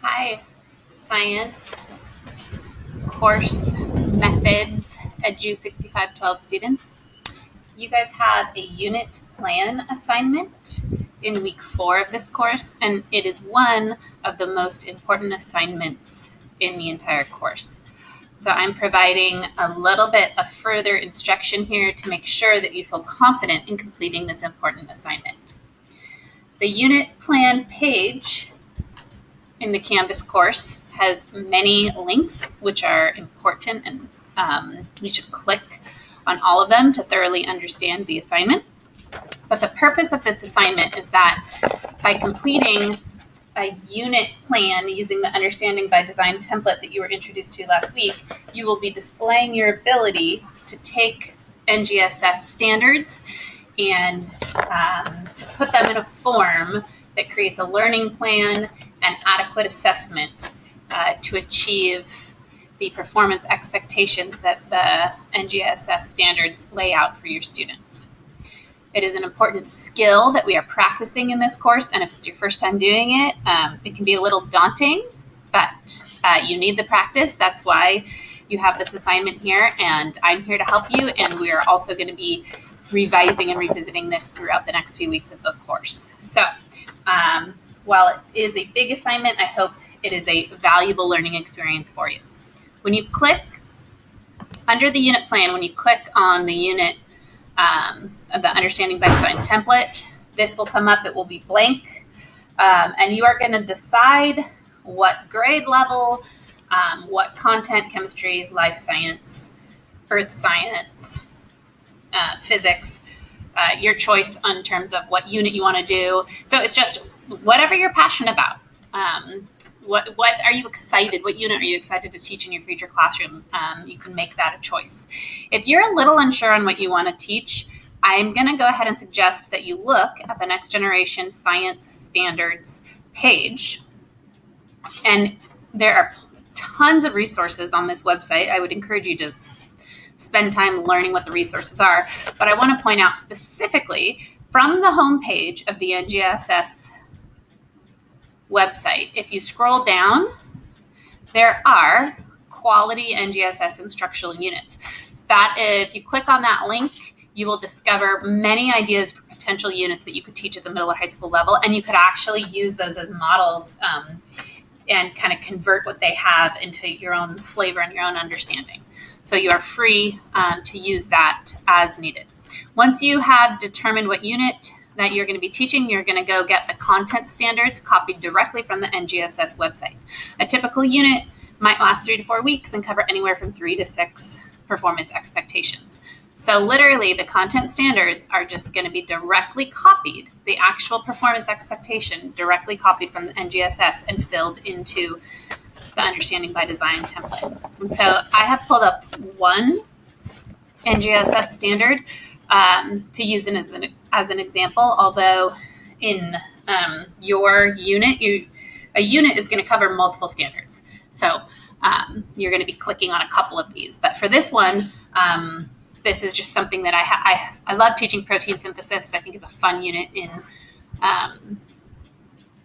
Hi, science course methods Edu 6512 students. You guys have a unit plan assignment in week 4 of this course, and it is one of the most important assignments in the entire course. So I'm providing a little bit of further instruction here to make sure that you feel confident in completing this important assignment. The unit plan page in the Canvas course has many links which are important, and you should click on all of them to thoroughly understand the assignment. But the purpose of this assignment is that by completing a unit plan using the Understanding by Design template that you were introduced to last week, you will be displaying your ability to take NGSS standards and to put them in a form that creates a learning plan and adequate assessment to achieve the performance expectations that the NGSS standards lay out for your students. It is an important skill that we are practicing in this course, and if it's your first time doing it, it can be a little daunting, but you need the practice. That's why you have this assignment here, and I'm here to help you, and we are also going to be revising and revisiting this throughout the next few weeks of the course. So while it is a big assignment, I hope it is a valuable learning experience for you. When you click under the unit plan, when you click on the unit of the Understanding by Design template, this will come up. It will be blank, and you are going to decide what grade level, what content, chemistry, life science, earth science, physics, your choice in terms of what unit you want to do. So it's just whatever you're passionate about. What are you excited? What unit are you excited to teach in your future classroom? You can make that a choice. If you're a little unsure on what you want to teach, I'm going to go ahead and suggest that you look at the Next Generation Science Standards page. And there are tons of resources on this website. I would encourage you to spend time learning what the resources are. But I want to point out specifically from the homepage of the NGSS website, if you scroll down, there are quality NGSS instructional units. So that if you click on that link, you will discover many ideas for potential units that you could teach at the middle or high school level, and you could actually use those as models and kind of convert what they have into your own flavor and your own understanding. So you are free to use that as needed. Once you have determined what unit that you're going to be teaching, you're going to go get the content standards copied directly from the NGSS website. A typical unit might last 3 to 4 weeks and cover anywhere from 3 to 6 performance expectations. So literally the content standards are just going to be directly copied, the actual performance expectation directly copied from the NGSS and filled into the Understanding by Design template. And so I have pulled up one NGSS standard to use it as an example, although in your unit, a unit is going to cover multiple standards. So you're going to be clicking on a couple of these. But for this one, this is just something that I love teaching protein synthesis. I think it's a fun unit in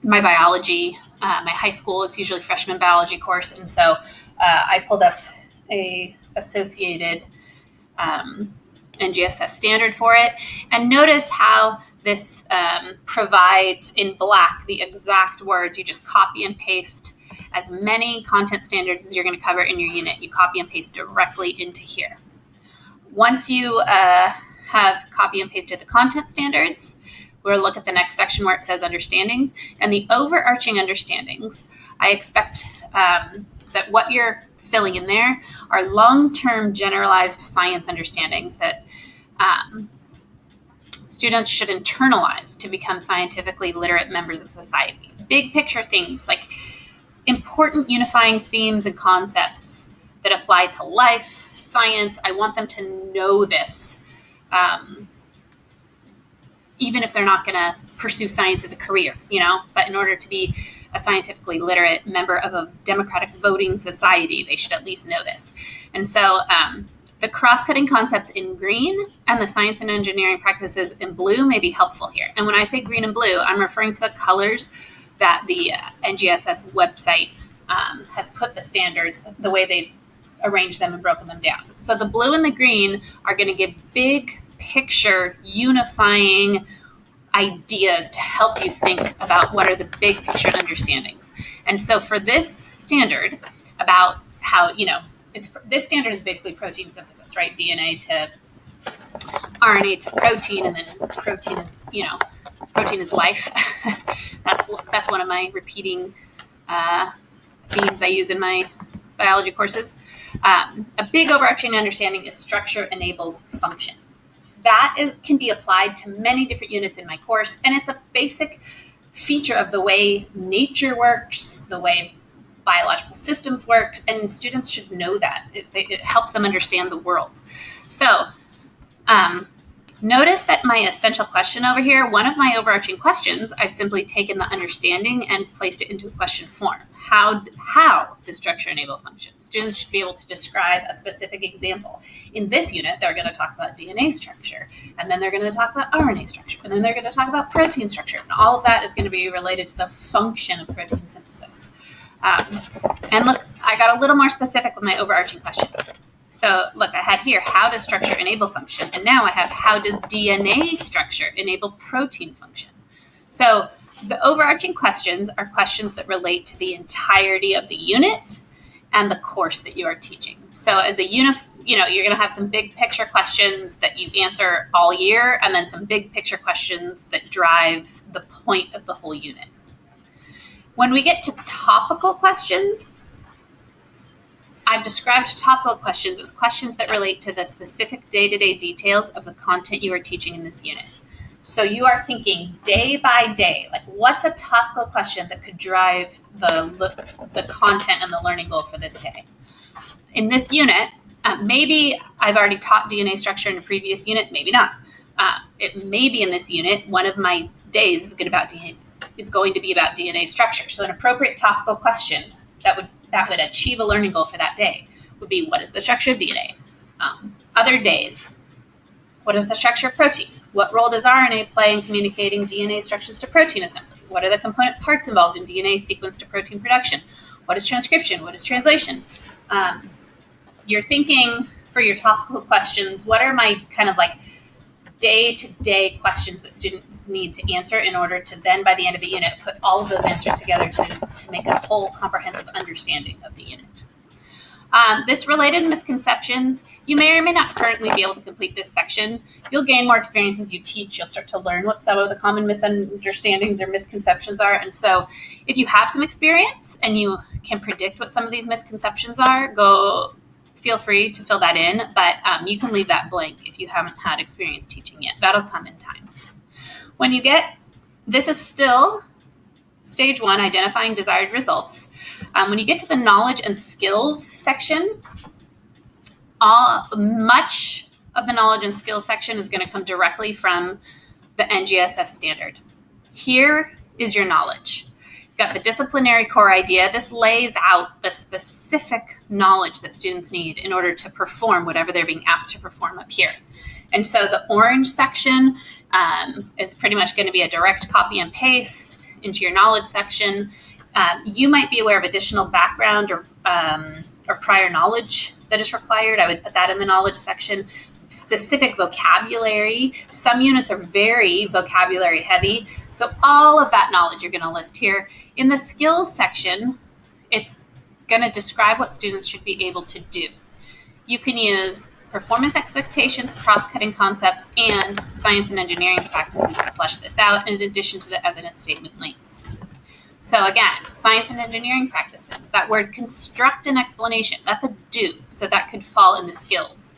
my biology. My high school, it's usually freshman biology course. And so I pulled up a associated NGSS standard for it. And notice how this provides in black the exact words. You just copy and paste as many content standards as you're going to cover in your unit. You copy and paste directly into here. Once you have copy and pasted the content standards, we'll look at the next section where it says understandings. And the overarching understandings, I expect that what you're filling in there are long-term generalized science understandings that students should internalize to become scientifically literate members of society. Big picture things like important unifying themes and concepts that apply to life, science. I want them to know this, even if they're not going to pursue science as a career, but in order to be a scientifically literate member of a democratic voting society, they should at least know this. And so the cross-cutting concepts in green and the science and engineering practices in blue may be helpful here. And when I say green and blue, I'm referring to the colors that the NGSS website has put the standards, the way they've arranged them and broken them down. So the blue and the green are going to give big picture unifying ideas to help you think about what are the big picture understandings. And so for this standard about how, this standard is basically protein synthesis, right? DNA to RNA to protein, and then protein is life. That's one of my repeating themes I use in my biology courses. A big overarching understanding is structure enables function. That can be applied to many different units in my course, and it's a basic feature of the way nature works, the way biological systems work, and students should know that. It helps them understand the world. So notice that my essential question over here, one of my overarching questions, I've simply taken the understanding and placed it into a question form. How does structure enable function? Students should be able to describe a specific example. In this unit, they're going to talk about DNA structure, and then they're going to talk about RNA structure, and then they're going to talk about protein structure. And all of that is going to be related to the function of protein synthesis. And look, I got a little more specific with my overarching question. So look, I had here, how does structure enable function? And now I have, how does DNA structure enable protein function? So the overarching questions are questions that relate to the entirety of the unit and the course that you are teaching. So as a unit, you're going to have some big picture questions that you answer all year, and then some big picture questions that drive the point of the whole unit. When we get to topical questions, I've described topical questions as questions that relate to the specific day-to-day details of the content you are teaching in this unit. So you are thinking day by day, like what's a topical question that could drive the content and the learning goal for this day? In this unit, maybe I've already taught DNA structure in a previous unit, maybe not. It may be in this unit, one of my days is going to be about DNA structure. So an appropriate topical question that would achieve a learning goal for that day would be, what is the structure of DNA? Other days, what is the structure of protein? What role does RNA play in communicating DNA structures to protein assembly? What are the component parts involved in DNA sequence to protein production? What is transcription? What is translation? You're thinking for your topical questions, what are my kind of like day-to-day questions that students need to answer in order to then, by the end of the unit, put all of those answers together to make a whole comprehensive understanding of the unit. This related misconceptions, you may or may not currently be able to complete this section. You'll gain more experience as you teach. You'll start to learn what some of the common misunderstandings or misconceptions are. And so if you have some experience and you can predict what some of these misconceptions are, feel free to fill that in, but you can leave that blank if you haven't had experience teaching yet. That'll come in time. This is still stage 1, identifying desired results. When you get to the knowledge and skills section, much of the knowledge and skills section is going to come directly from the NGSS standard. Here is your knowledge. You've got the disciplinary core idea. This lays out the specific knowledge that students need in order to perform whatever they're being asked to perform up here. And so the orange section is pretty much going to be a direct copy and paste into your knowledge section. You might be aware of additional background or prior knowledge that is required. I would put that in the knowledge section. Specific vocabulary. Some units are very vocabulary heavy. So all of that knowledge you're going to list here. In the skills section, it's going to describe what students should be able to do. You can use performance expectations, cross-cutting concepts, and science and engineering practices to flesh this out, in addition to the evidence statement links. So again, science and engineering practices, that word construct an explanation, that's a do, so that could fall in the skills.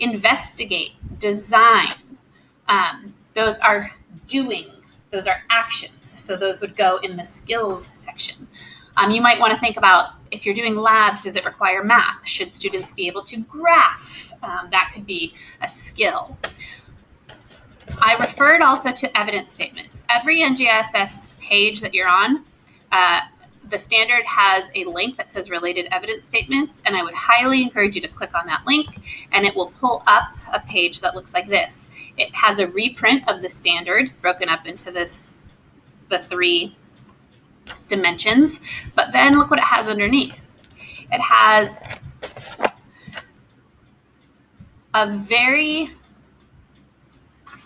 Investigate, design, those are doing, those are actions, so those would go in the skills section. You might want to think about, if you're doing labs, does it require math? Should students be able to graph? That could be a skill. I referred also to evidence statements. Every NGSS page that you're on, the standard has a link that says related evidence statements, and I would highly encourage you to click on that link, and it will pull up a page that looks like this. It has a reprint of the standard broken up into the three dimensions, but then look what it has underneath. It has a very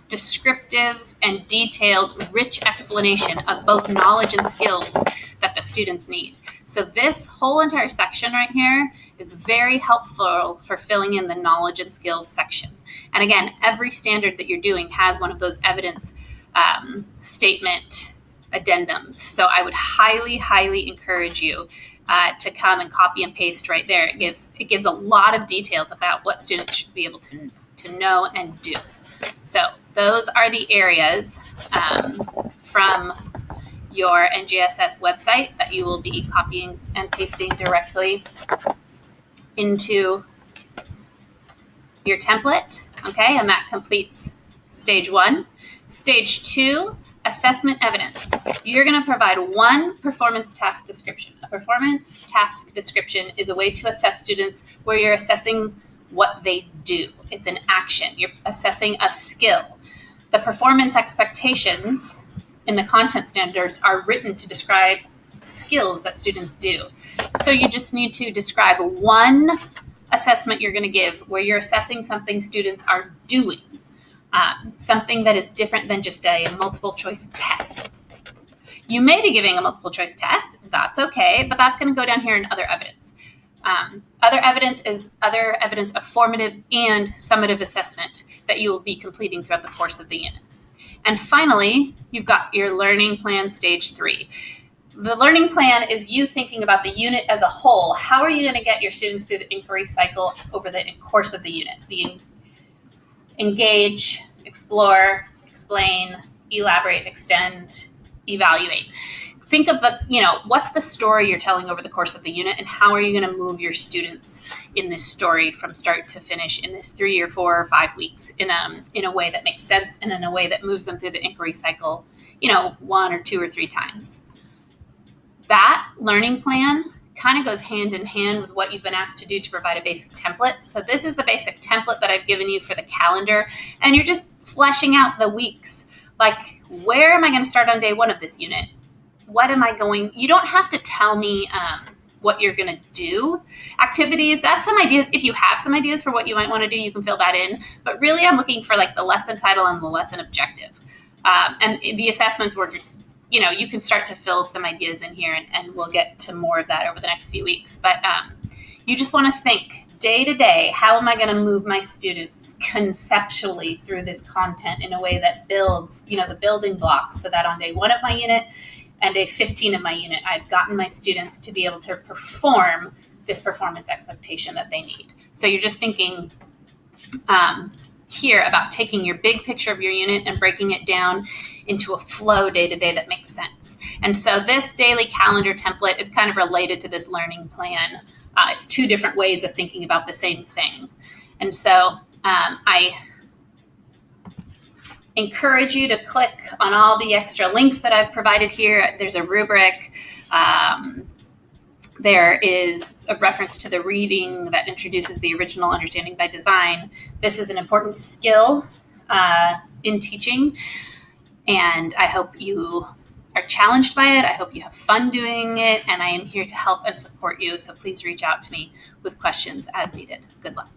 descriptive and detailed, rich explanation of both knowledge and skills that the students need. So this whole entire section right here is very helpful for filling in the knowledge and skills section. And again, every standard that you're doing has one of those evidence statement addendums. So I would highly, highly encourage you to come and copy and paste right there. It gives a lot of details about what students should be able to know and do. So those are the areas from your NJSS website that you will be copying and pasting directly into your template, okay? And that completes stage 1. Stage 2, assessment evidence. You're going to provide one performance task description. A performance task description is a way to assess students where you're assessing what they do. It's an action. You're assessing a skill. The performance expectations in the content standards are written to describe skills that students do. So you just need to describe one assessment you're going to give where you're assessing something students are doing, something that is different than just a multiple choice test. You may be giving a multiple choice test. That's okay, but that's going to go down here in other evidence. Other evidence is other evidence of formative and summative assessment that you will be completing throughout the course of the unit. And finally, you've got your learning plan stage 3. The learning plan is you thinking about the unit as a whole. How are you going to get your students through the inquiry cycle over the course of the unit? The engage, explore, explain, elaborate, extend, evaluate. Think of what's the story you're telling over the course of the unit, and how are you going to move your students in this story from start to finish in this 3 or 4 or 5 weeks in a way that makes sense and in a way that moves them through the inquiry cycle, 1 or 2 or 3 times. That learning plan kind of goes hand in hand with what you've been asked to do to provide a basic template. So this is the basic template that I've given you for the calendar, and you're just fleshing out the weeks. Like, where am I going to start on day 1 of this unit? You don't have to tell me what you're going to do. Activities, that's some ideas. If you have some ideas for what you might want to do, you can fill that in. But really, I'm looking for the lesson title and the lesson objective. And the assessments were, you can start to fill some ideas in here, and we'll get to more of that over the next few weeks. But you just want to think day to day, how am I going to move my students conceptually through this content in a way that builds, the building blocks, so that on day 1 of my unit and day 15 of my unit, I've gotten my students to be able to perform this performance expectation that they need. So you're just thinking here about taking your big picture of your unit and breaking it down into a flow day to day that makes sense. And so this daily calendar template is kind of related to this learning plan. It's 2 different ways of thinking about the same thing. And so I encourage you to click on all the extra links that I've provided here. There's a rubric. There is a reference to the reading that introduces the original understanding by design. This is an important skill in teaching, and I hope you are challenged by it. I hope you have fun doing it, and I am here to help and support you. So please reach out to me with questions as needed. Good luck.